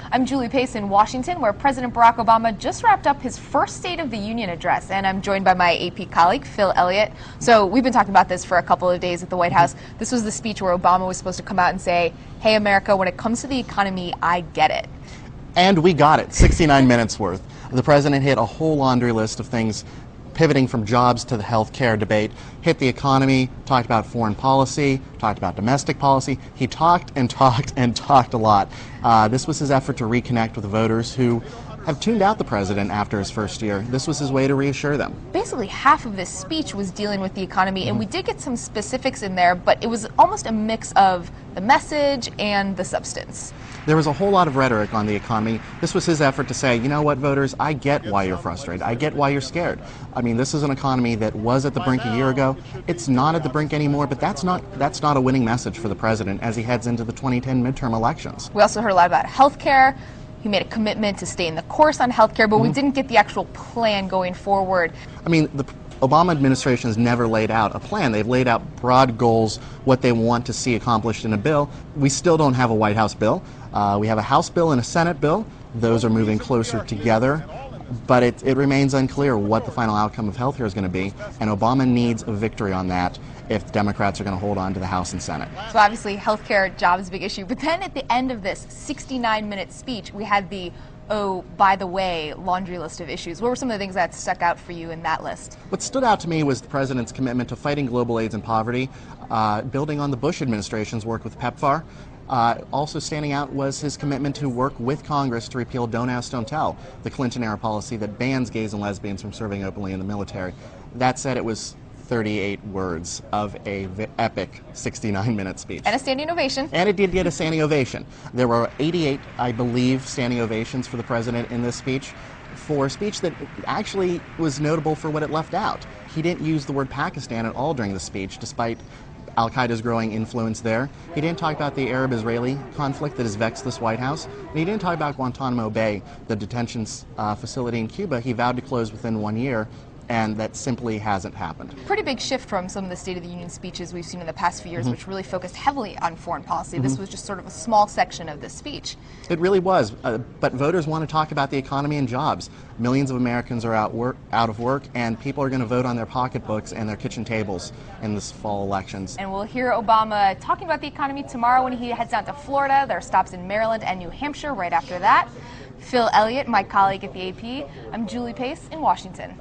I'm Julie Pace in Washington, where President Barack Obama just wrapped up his first State of the Union address, and I'm joined by my AP colleague, Phil Elliott. So we've been talking about this for a couple of days at the White House. This was the speech where Obama was supposed to come out and say, "Hey, America, when it comes to the economy, I get it." And we got it, 69 minutes worth. The president hit a whole laundry list of things, pivoting from jobs to the health care debate, hit the economy, talked about foreign policy, talked about domestic policy. He talked and talked and talked a lot. This was his effort to reconnect with voters who have tuned out the president after his first year. This was his way to reassure them. Basically, half of this speech was dealing with the economy, and we did get some specifics in there, but it was almost a mix of the message and the substance. There was a whole lot of rhetoric on the economy. This was his effort to say, you know what, voters, I get why you're frustrated. I get why you're scared. I mean, this is an economy that was at the brink a year ago. It's not at the brink anymore, but that's not a winning message for the president as he heads into the 2010 midterm elections. We also heard a lot about health care. He made a commitment to staying the course on health care, but we didn't get the actual plan going forward. I mean, the Obama administration has never laid out a plan. They've laid out broad goals, what they want to see accomplished in a bill. We still don't have a White House bill. We have a House bill and a Senate bill. Those are moving closer together, but it remains unclear what the final outcome of health care is going to be, and Obama needs a victory on that if Democrats are going to hold on to the House and Senate. So obviously health care, jobs is a big issue, but then at the end of this 69-minute speech, we had the "oh, by the way" laundry list of issues. What were some of the things that stuck out for you in that list? What stood out to me was the president's commitment to fighting global AIDS and poverty, building on the Bush administration's work with PEPFAR. Also standing out was his commitment to work with Congress to repeal Don't Ask, Don't Tell, the Clinton-era policy that bans gays and lesbians from serving openly in the military. That said, it was 38 words of a epic 69-minute speech. And a standing ovation. And it did get a standing ovation. There were 88, I believe, standing ovations for the president in this speech, for a speech that actually was notable for what it left out. He didn't use the word Pakistan at all during the speech, despite Al-Qaeda's growing influence there. He didn't talk about the Arab-Israeli conflict that has vexed this White House. And he didn't talk about Guantanamo Bay, the detention facility in Cuba he vowed to close within 1 year, and that simply hasn't happened. Pretty big shift from some of the State of the Union speeches we've seen in the past few years, which really focused heavily on foreign policy. This was just sort of a small section of this speech. It really was, but voters want to talk about the economy and jobs. Millions of Americans are out of work, and people are going to vote on their pocketbooks and their kitchen tables in this fall elections. And we'll hear Obama talking about the economy tomorrow when he heads down to Florida. There are stops in Maryland and New Hampshire right after that. Phil Elliott, my colleague at the AP. I'm Julie Pace in Washington.